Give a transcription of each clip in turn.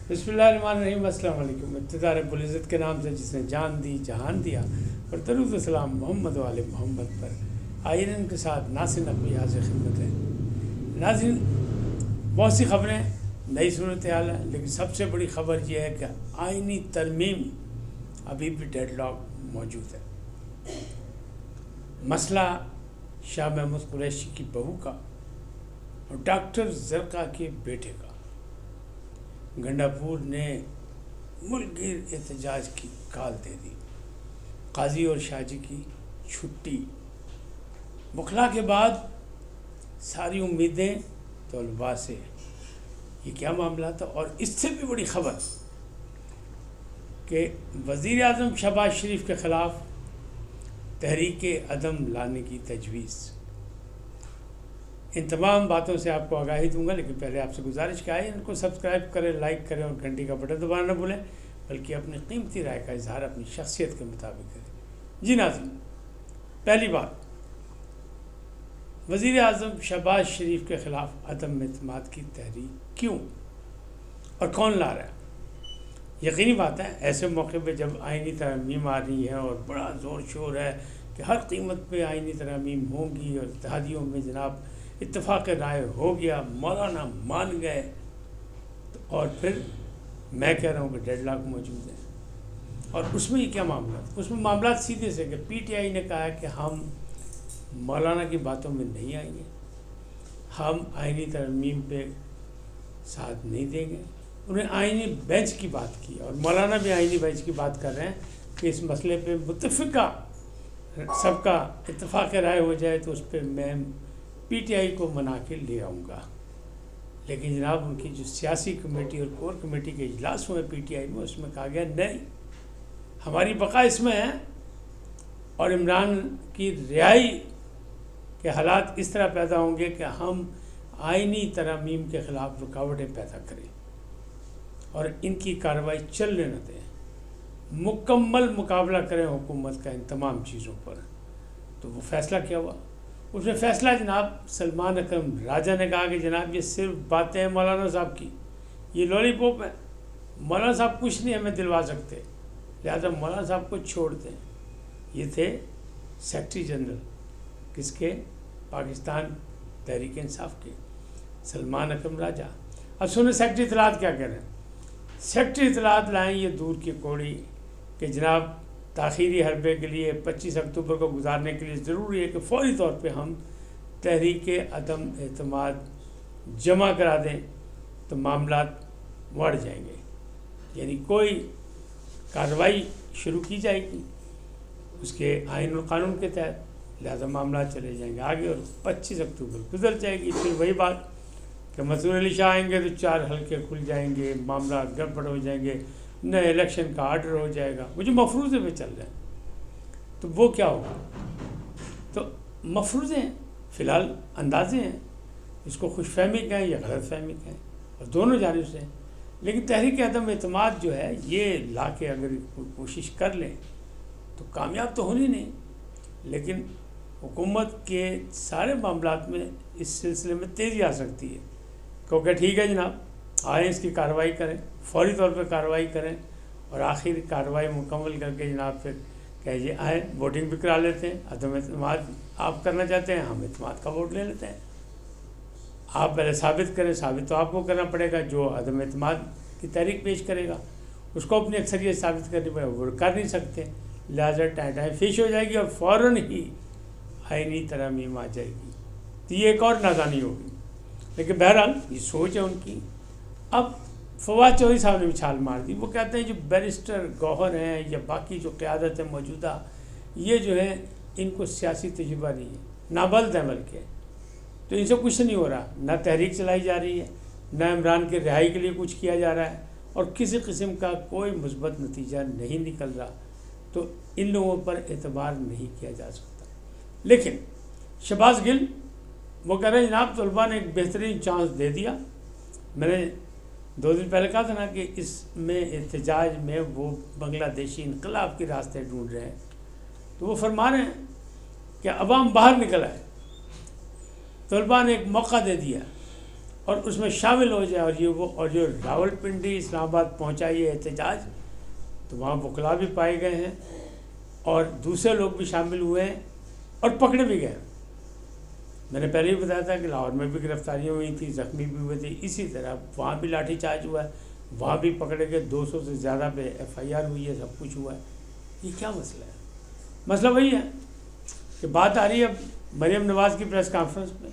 بسم اللہ الرحمن الرحیم۔ السلام علیکم۔ ابتدا رب العزت کے نام سے جس نے جان دی جہان دیا، اور درود و سلام محمد وآل محمد پر۔ آئین ان کے ساتھ ناصر نقوی حاضر خدمت ہے۔ ناظرین، بہت سی خبریں، نئی صورتحال ہے، لیکن سب سے بڑی خبر یہ ہے کہ آئینی ترمیم ابھی بھی ڈیڈ لاک موجود ہے۔ مسئلہ شاہ محمود قریشی کی بہو کا اور ڈاکٹر زرقا کے بیٹے کا۔ گنڈا پور نے ملک گیر احتجاج کی کال دے دی۔ قاضی اور شاہ جی کی چھٹی۔ بخلا کے بعد ساری امیدیں طلباء سے۔ یہ کیا معاملہ تھا؟ اور اس سے بھی بڑی خبر کہ وزیر اعظم شہباز شریف کے خلاف تحریک عدم لانے کی تجویز۔ ان تمام باتوں سے آپ کو آگاہی دوں گا، لیکن پہلے آپ سے گزارش کیا ہے ان کو سبسکرائب کریں، لائک کریں اور گھنٹی کا بٹن دبانا نہ بھولیں، بلکہ اپنی قیمتی رائے کا اظہار اپنی شخصیت کے مطابق کریں۔ جی ناظرین، پہلی بات، وزیر اعظم شہباز شریف کے خلاف عدم اعتماد کی تحریک کیوں اور کون لا رہا ہے؟ یقینی بات ہے، ایسے موقع پہ جب آئینی ترامیم آ رہی ہے اور بڑا زور شور ہے کہ ہر قیمت پہ آئینی ترامیم ہوں گی، اور اتحادیوں میں جناب اتفاق رائے ہو گیا، مولانا مان گئے، اور پھر میں کہہ رہا ہوں کہ ڈیڈ لاک موجود ہے۔ اور اس میں یہ کیا معاملات؟ اس میں معاملات سیدھے سے کہ پی ٹی آئی نے کہا ہے کہ ہم مولانا کی باتوں میں نہیں آئیں گے، ہم آئینی ترمیم پہ ساتھ نہیں دیں گے۔ انہیں آئینی بینچ کی بات کی، اور مولانا بھی آئینی بینچ کی بات کر رہے ہیں کہ اس مسئلے پہ متفقہ سب کا اتفاق رائے ہو جائے تو اس پہ میں پی ٹی آئی کو منا کے لے آؤں گا۔ لیکن جناب ان کی جو سیاسی کمیٹی اور کور کمیٹی کے اجلاس ہوئے پی ٹی آئی میں، اس میں کہا گیا نہیں، ہماری بقا اس میں ہے، اور عمران کی رہائی کے حالات اس طرح پیدا ہوں گے کہ ہم آئینی ترامیم کے خلاف رکاوٹیں پیدا کریں اور ان کی کارروائی چلنے نہ دیں، مکمل مقابلہ کریں حکومت کا ان تمام چیزوں پر۔ تو وہ فیصلہ کیا ہوا؟ اس میں فیصلہ جناب سلمان اکرم راجہ نے کہا کہ جناب یہ صرف باتیں ہیں مولانا صاحب کی، یہ لالی پاپ ہے، مولانا صاحب کچھ نہیں ہمیں دلوا سکتے، لہذا مولانا صاحب کو چھوڑ دیں۔ یہ تھے سیکرٹری جنرل کس کے؟ پاکستان تحریک انصاف کے، سلمان اکرم راجہ۔ اب سنیں سیکرٹری اطلاعات کیا کہہ رہے ہیں۔ سیکرٹری اطلاعات لائیں یہ دور کی کوڑی کہ جناب تاخیری حربے کے لیے 25 اکتوبر کو گزارنے کے لیے ضروری ہے کہ فوری طور پہ ہم تحریک عدم اعتماد جمع کرا دیں تو معاملات بڑھ جائیں گے، یعنی کوئی کارروائی شروع کی جائے گی اس کے آئین اور قانون کے تحت، لہذا معاملات چلے جائیں گے آگے، اور 25 اکتوبر گزر جائے گی۔ پھر وہی بات کہ مسرور علی شاہ آئیں گے تو 4 حلقے کھل جائیں گے، معاملات گڑبڑ ہو جائیں گے، نئے الیکشن کا آرڈر ہو جائے گا، وہ جو مفروضے پہ چل رہے ہیں تو وہ کیا ہوگا؟ تو مفروضے ہیں، فی الحال اندازے ہیں، اس کو خوش فہمی کہیں یا غلط فہمی کہیں، اور دونوں جانب سے ہیں۔ لیکن تحریک عدم اعتماد جو ہے یہ لا کے اگر کوئی کوشش کر لیں تو کامیاب تو ہونی نہیں، لیکن حکومت کے سارے معاملات میں اس سلسلے میں تیزی آ سکتی ہے، کیونکہ ٹھیک ہے جناب آئیں اس کی کارروائی کریں، فوری طور پہ کارروائی کریں، اور آخر کارروائی مکمل کر کے جناب پھر کہ جی آئیں ووٹنگ بھی کرا لیتے ہیں۔ عدم اعتماد آپ کرنا چاہتے ہیں، ہم اعتماد کا ووٹ لے لیتے ہیں۔ آپ پہلے ثابت کریں، ثابت تو آپ کو کرنا پڑے گا، جو عدم اعتماد کی تحریک پیش کرے گا اس کو اپنی اکثریت ثابت کرنی پڑے گا، وہ کر نہیں سکتے، لہٰذا ٹائم فیش ہو جائے گی اور فوراً ہی آئینی ترامیم آ جائے گی، تو یہ ایک اور نادانی ہوگی۔ لیکن بہرحال یہ سوچ ہے ان کی۔ اب فواد چودھری صاحب نے بھی چھال مار دی، وہ کہتے ہیں جو بیرسٹر گوہر ہیں یا باقی جو قیادت ہے موجودہ، یہ جو ہے ان کو سیاسی تجربہ نہیں ہے، نابلد ہے بلکہ، تو ان سے کچھ نہیں ہو رہا، نہ تحریک چلائی جا رہی ہے، نہ عمران کے رہائی کے لیے کچھ کیا جا رہا ہے، اور کسی قسم کا کوئی مثبت نتیجہ نہیں نکل رہا، تو ان لوگوں پر اعتبار نہیں کیا جا سکتا۔ لیکن شہباز گل وہ کہہ رہے ہیں جناب طلباء نے ایک بہترین چانس دے دیا۔ میں نے 2 دن پہلے کہا تھا نا کہ اس میں احتجاج میں وہ بنگلہ دیشی انقلاب کے راستے ڈھونڈ رہے ہیں، تو وہ فرما رہے ہیں کہ عوام باہر نکل آئے، طلباء نے ایک موقع دے دیا، اور اس میں شامل ہو جائے. اور جو راول پنڈی اسلام آباد پہنچا یہ احتجاج، تو وہاں وکلا بھی پائے گئے ہیں اور دوسرے لوگ بھی شامل ہوئے ہیں اور پکڑے بھی گئے. میں نے پہلے بھی بتایا تھا کہ لاہور میں بھی گرفتاریاں ہوئی تھیں، زخمی بھی ہوئے تھے. اسی طرح وہاں بھی لاٹھی چارج ہوا ہے، وہاں بھی پکڑے گئے، 200 سے زیادہ پہ FIR ہوئی ہے، سب کچھ ہوا ہے. یہ کیا مسئلہ ہے؟ مسئلہ وہی ہے کہ بات آ رہی ہے مریم نواز کی پریس کانفرنس میں.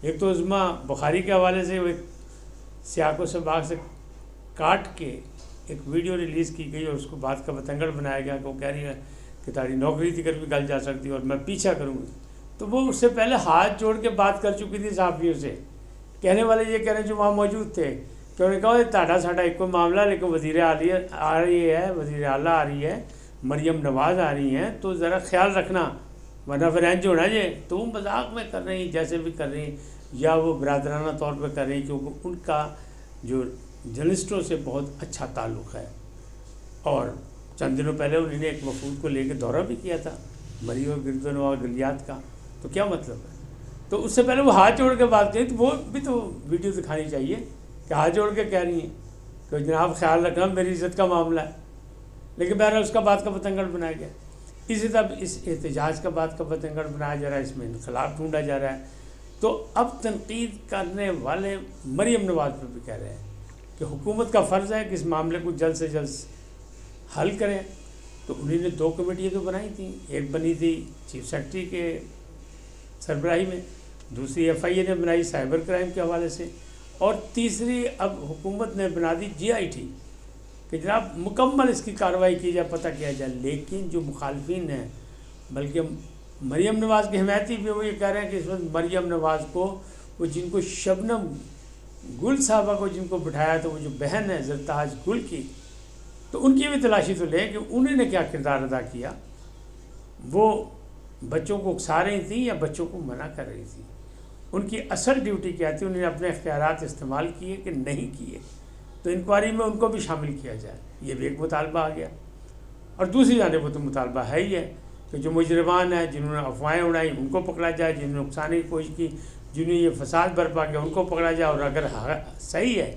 ایک تو عظمیٰ بخاری کے حوالے سے وہ ایک سیاق و سباق سے کاٹ کے ایک ویڈیو ریلیز کی گئی اور اس کو بات کا بتنگڑ بنایا گیا کہ وہ کہہ رہی ہے کہ تاری نوکری تھی کر بھی گل جا سکتی اور میں پیچھا کروں گی. تو وہ اس سے پہلے ہاتھ جوڑ کے بات کر چکی تھی صحافیوں سے. کہنے والے یہ کہہ رہے ہیں جو وہاں موجود تھے کہ انہوں نے کہا تاڑا ساڑا ایک کوئی معاملہ، لیکن وزیر اعلیٰ آ رہی ہے، مریم نواز آ رہی ہیں، تو ذرا خیال رکھنا ورنہ پھر انج ہونا جی. تو وہ مذاق میں کر رہی ہیں، جیسے بھی کر رہی ہیں، یا وہ برادرانہ طور پہ کر رہی ہیں کیونکہ ان کا جو جرنلسٹوں سے بہت اچھا تعلق ہے. اور چند دنوں پہلے انہوں نے ایک وفود کو لے کے دورہ بھی کیا تھا مریم اور گردنوا گلیات کا. تو کیا مطلب ہے؟ تو اس سے پہلے وہ ہاتھ جوڑ کے بات کریں تو وہ بھی تو ویڈیو دکھانی چاہیے کہ ہاتھ جوڑ کے کہہ رہی ہیں کہ جناب خیال رکھنا میری عزت کا معاملہ ہے. لیکن بہرحال اس کا بات کا پتنگڑ بنایا گیا. اسی طرح اس احتجاج کا بات کا پتنگڑ بنایا جا رہا ہے، اس میں انقلاب ڈھونڈا جا رہا ہے. تو اب تنقید کرنے والے مریم نواز پہ بھی کہہ رہے ہیں کہ حکومت کا فرض ہے کہ اس معاملے کو جلد سے جلد حل کریں. تو انہوں نے 2 کمیٹیاں تو بنائی تھیں، ایک بنی تھی چیف سیکرٹری کے سربراہی میں، دوسری FIA نے بنائی سائبر کرائم کے حوالے سے، اور تیسری اب حکومت نے بنا دی GIT کہ جناب مکمل اس کی کارروائی کی جائے، پتہ کیا جائے. لیکن جو مخالفین ہیں، بلکہ مریم نواز کے حمایتی بھی وہ یہ کہہ رہے ہیں کہ اس وقت مریم نواز کو وہ جن کو شبنم گل صاحبہ کو جن کو بٹھایا تو وہ جو بہن ہے زرتاج گل کی، تو ان کی بھی تلاشی تو لیں کہ انہوں نے کیا کردار ادا کیا. وہ بچوں کو اکسا رہی تھیں یا بچوں کو منع کر رہی تھیں؟ ان کی اصل ڈیوٹی کیا تھی؟ انہوں نے اپنے اختیارات استعمال کیے کہ نہیں کیے؟ تو انکوائری میں ان کو بھی شامل کیا جائے، یہ بھی ایک مطالبہ آ گیا. اور دوسری جانب وہ تو مطالبہ ہے ہی ہے کہ جو مجرمان ہیں، جنہوں نے افواہیں اڑائیں ان کو پکڑا جائے، جنہوں نے اکسانے کی کوشش کی، جنہوں نے یہ فساد برپا کیا ان کو پکڑا جائے، اور اگر صحیح ہے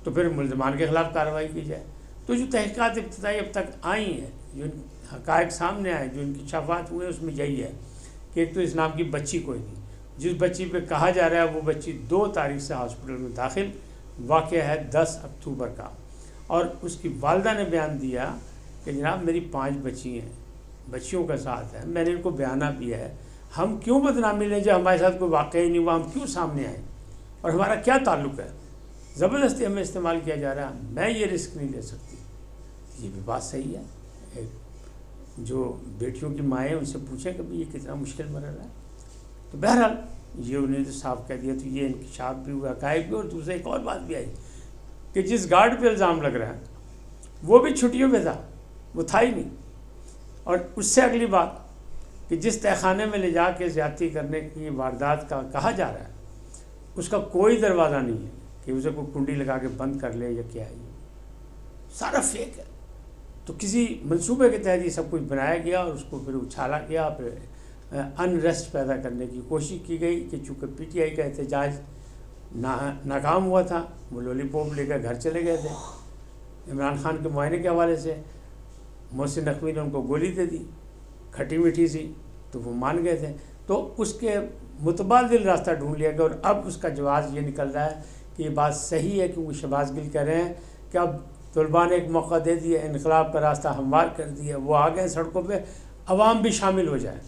تو پھر ملزمان کے خلاف کارروائی کی جائے. تو جو تحقیقات ابتدائی اب تک آئی ہیں، جو حقائق سامنے آئے، جو انکشافات شفاعت ہوئے، اس میں یہی ہے کہ ایک تو اس نام کی بچی کوئی نہیں. جس بچی پہ کہا جا رہا ہے وہ بچی 2 تاریخ سے ہاسپٹل میں داخل، واقعہ ہے 10 اکتوبر کا. اور اس کی والدہ نے بیان دیا کہ جناب میری 5 بچی ہیں، بچیوں کا ساتھ ہے، میں نے ان کو بیانہ بھی ہے، ہم کیوں بدنامی لیں جب ہمارے ساتھ کوئی واقعہ ہی نہیں ہوا، ہم کیوں سامنے آئیں اور ہمارا کیا تعلق ہے؟ زبردستی ہمیں استعمال کیا جا رہا ہے، میں یہ رسک نہیں لے سکتی. یہ بھی بات صحیح ہے. جو بیٹیوں کی مائیں ان سے پوچھیں کہ یہ کتنا مشکل مرحلہ ہے. تو بہرحال یہ انہوں نے تو صاف کہہ دیا. تو یہ انکشاف بھی ہوا، حقائق بھی. اور دوسرے ایک اور بات بھی آئی کہ جس گارڈ پہ الزام لگ رہا ہے وہ بھی چھٹیوں پہ تھا، وہ تھا ہی نہیں. اور اس سے اگلی بات کہ جس تہہ خانے میں لے جا کے زیادتی کرنے کی واردات کا کہا جا رہا ہے، اس کا کوئی دروازہ نہیں ہے کہ اسے کوئی کنڈی لگا کے بند کر لے یا کیا ہے. یہ سارا فیک ہے. تو کسی منصوبے کے تحت یہ سب کچھ بنایا گیا اور اس کو پھر اچھالا گیا، پھر انریسٹ پیدا کرنے کی کوشش کی گئی کہ چونکہ PTI کا احتجاج ناکام ہوا تھا، وہ لولی پوپ لے کر گھر چلے گئے تھے. عمران خان کے معائنے کے حوالے سے محسن نقوی نے ان کو گولی دے دی، کھٹی میٹھی سی، تو وہ مان گئے تھے. تو اس کے متبادل راستہ ڈھونڈ لیا گیا. اور اب اس کا جواز یہ نکل رہا ہے کہ یہ بات صحیح ہے، کیونکہ شہباز گل کہہ رہے ہیں کہ اب طلباء نے ایک موقع دے دیا، انقلاب کا راستہ ہموار کر دیا، وہ آ گئے سڑکوں پہ، عوام بھی شامل ہو جائے.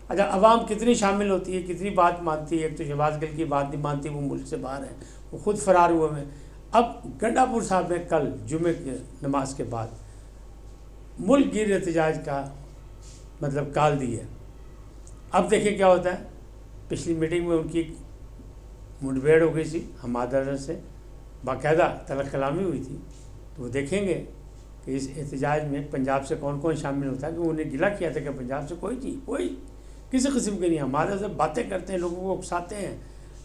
اچھا عوام کتنی شامل ہوتی ہے، کتنی بات مانتی ہے؟ ایک تو شہباز گل کی بات نہیں مانتی، وہ ملک سے باہر ہیں، وہ خود فرار ہوئے ہیں. اب گنڈا پور صاحب نے کل جمعے کی نماز کے بعد ملک گیر احتجاج کا مطلب کال دی ہے. اب دیکھیں کیا ہوتا ہے. پچھلی میٹنگ میں ان کی مٹبھیڑ ہو گئی تھی حماد اظہر سے، باقاعدہ تلخ کلامی ہوئی تھی. تو وہ دیکھیں گے کہ اس احتجاج میں پنجاب سے کون کون شامل ہوتا ہے. کہ انہیں گلا کیا تھا کہ پنجاب سے کوئی نہیں، کوئی کسی قسم کے نہیں. حماد اظہر باتیں کرتے ہیں، لوگوں کو اکساتے ہیں،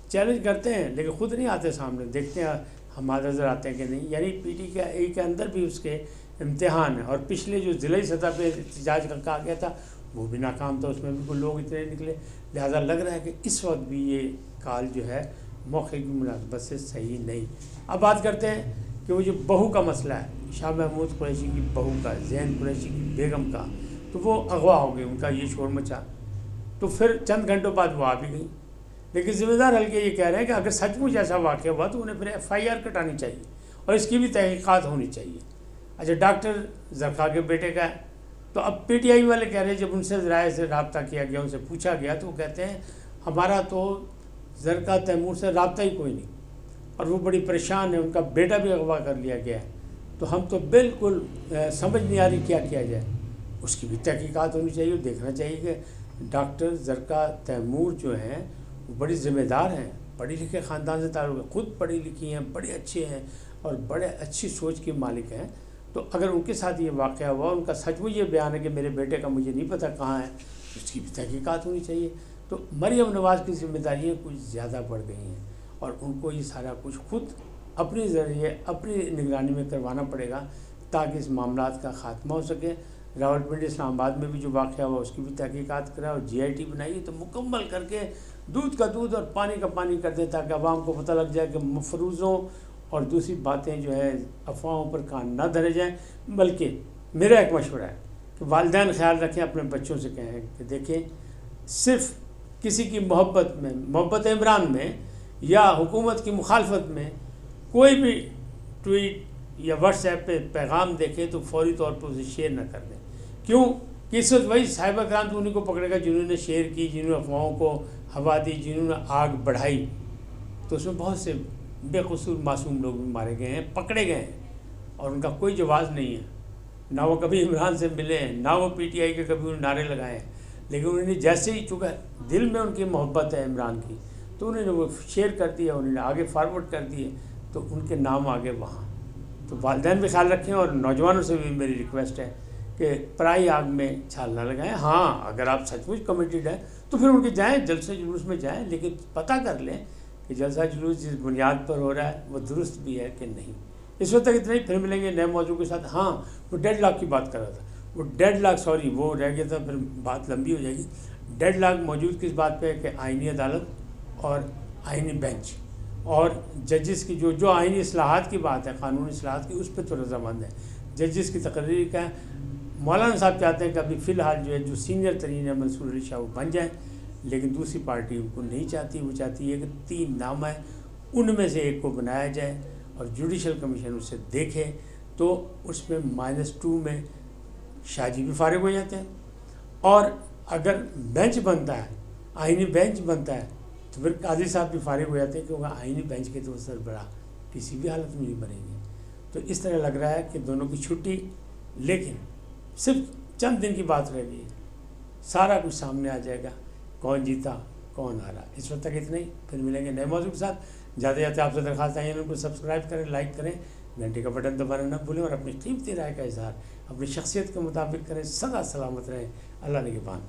چیلنج کرتے ہیں، لیکن خود نہیں آتے سامنے. دیکھتے ہیں حماد اظہر آتے ہیں کہ نہیں. یعنی PTI کے اندر بھی اس کے امتحان ہے. اور پچھلے جو ضلعی سطح پہ احتجاج کا کہا گیا تھا وہ بھی ناکام تھا، اس میں بھی کوئی لوگ اتنے نکلے. لہٰذا لگ رہا ہے کہ اس وقت بھی یہ کال جو ہے موقع کی مناسبت سے صحیح نہیں۔ اب بات کرتے ہیں کہ وہ جو بہو کا مسئلہ ہے، شاہ محمود قریشی کی بہو کا، زین قریشی کی بیگم کا، تو وہ اغوا ہو گئی، ان کا یہ شور مچا، تو پھر چند گھنٹوں بعد وہ آ بھی گئی۔ لیکن ذمہ دار حلقے یہ کہہ رہے ہیں کہ اگر سچ مچ ایسا واقعہ ہوا تو انہیں پھر FIR کٹانی چاہیے اور اس کی بھی تحقیقات ہونی چاہیے۔ اچھا، ڈاکٹر زرقا کے بیٹے کا ہے، تو اب PTI والے کہہ رہے ہیں جب ان سے ذرائع سے رابطہ کیا گیا، ان سے پوچھا گیا، تو وہ کہتے ہیں ہمارا تو زرقا تیمور سے رابطہ ہی کوئی نہیں، اور وہ بڑی پریشان ہے، ان کا بیٹا بھی اغوا کر لیا گیا ہے، تو ہم تو بالکل سمجھ نہیں آ رہی کیا کیا جائے۔ اس کی بھی تحقیقات ہونی چاہیے، دیکھنا چاہیے کہ ڈاکٹر زرقا تیمور جو ہیں وہ بڑی ذمہ دار ہیں، پڑھی لکھے خاندان سے تعلق ہے، خود پڑھی لکھی ہیں، بڑے اچھے ہیں اور بڑے اچھی سوچ کے مالک ہیں۔ تو اگر ان کے ساتھ یہ واقعہ ہوا، ان کا سچ مچ یہ بیان ہے کہ میرے بیٹے کا مجھے نہیں پتہ کہاں ہے، اس کی بھی تحقیقات ہونی چاہیے۔ تو مریم نواز کی ذمہ داریاں کچھ زیادہ بڑھ گئی ہیں اور ان کو یہ سارا کچھ خود اپنے ذریعے اپنی نگرانی میں کروانا پڑے گا تاکہ اس معاملات کا خاتمہ ہو سکے۔ راولپنڈی اسلام آباد میں بھی جو واقعہ ہوا اس کی بھی تحقیقات کرا اور GIT بنائی تو مکمل کر کے دودھ کا دودھ اور پانی کا پانی کر دیں تاکہ عوام کو پتہ لگ جائے کہ مفروضوں اور دوسری باتیں جو ہے افواہوں پر کان نہ دھرے جائیں۔ بلکہ میرا ایک مشورہ ہے کہ والدین خیال رکھیں، اپنے بچوں سے کہیں کہ دیکھیں صرف کسی کی محبت میں، محبت عمران میں یا حکومت کی مخالفت میں کوئی بھی ٹویٹ یا واٹس ایپ پہ پیغام دیکھے تو فوری طور پر اسے شیئر نہ کر دیں۔ کیوں کہ اس وقت وہی صاحبہ کرام تو انہیں کو پکڑے گا جنہوں نے شیئر کی، جنہوں نے افواہوں کو ہوا دی، جنہوں نے آگ بڑھائی۔ تو اس میں بہت سے بے قصور معصوم لوگ بھی مارے گئے ہیں، پکڑے گئے ہیں اور ان کا کوئی جواز نہیں ہے، نہ وہ کبھی عمران سے ملے ہیں، نہ وہ PTI کے کبھی انہیں نعرے لگائے ہیں، لیکن انہوں نے جیسے ہی چکا دل میں ان کی محبت ہے عمران کی تو انہوں نے وہ شیئر کر دیا، انہوں نے آگے فارورڈ کر دیے تو ان کے نام آگے وہاں۔ تو والدین بھی خیال رکھیں اور نوجوانوں سے بھی میری ریکویسٹ ہے کہ پرائی آگ میں چھال نہ لگائیں۔ ہاں، اگر آپ سچ مچ کمیٹیڈ ہیں تو پھر ان کے جائیں، جلسے جلوس میں جائیں، لیکن پتہ کر لیں کہ جلسہ جلوس جس بنیاد پر ہو رہا ہے وہ درست بھی ہے کہ نہیں۔ اس وقت تک اتنا ہی، پھر ملیں گے نئے موضوع کے ساتھ۔ ہاں، وہ ڈیڈ لاک کی بات کر رہا تھا، وہ ڈیڈ لاک سوری وہ رہ گیا تھا، پھر بات لمبی ہو جائے گی۔ ڈیڈ لاک موجود کس بات پہ ہے کہ آئینی عدالت اور آئینی بینچ اور ججز کی جو آئینی اصلاحات کی بات ہے، قانونی اصلاحات کی، اس پہ تو رضامند ہے۔ ججز کی تقرری کا مولانا صاحب چاہتے ہیں کہ ابھی فی الحال جو ہے جو سینئر ترین ہے منصور علی شاہ وہ بن جائیں، لیکن دوسری پارٹی ان کو نہیں چاہتی، وہ چاہتی ہے کہ 3 نام ہے ان میں سے ایک کو بنایا جائے اور جوڈیشل کمیشن اسے دیکھے تو اس میں -2 میں شاہ جی بھی فارغ ہو جاتے ہیں، اور اگر بینچ بنتا ہے، آئینی بینچ بنتا ہے تو پھر قاضی صاحب بھی فارغ ہو جاتے ہیں، کیونکہ آئینی بینچ کے تو سربراہ کسی بھی حالت میں نہیں بنیں گے۔ تو اس طرح لگ رہا ہے کہ دونوں کی چھٹی، لیکن صرف چند دن کی بات رہ گئی ہے، سارا کچھ سامنے آ جائے گا، کون جیتا کون ہارا۔ اس وقت تک اتنا ہی، پھر ملیں گے نئے موضوع کے ساتھ۔ جاتے جاتے آپ سے درخواست ہے ان کو سبسکرائب کریں، لائک کریں، گھنٹے کا بٹن دبانا نہ بھولیں اور اپنی قیمتی رائے کا اظہار اپنی شخصیت کے مطابق کریں۔ سدا سلامت رہیں، اللہ نگہبان۔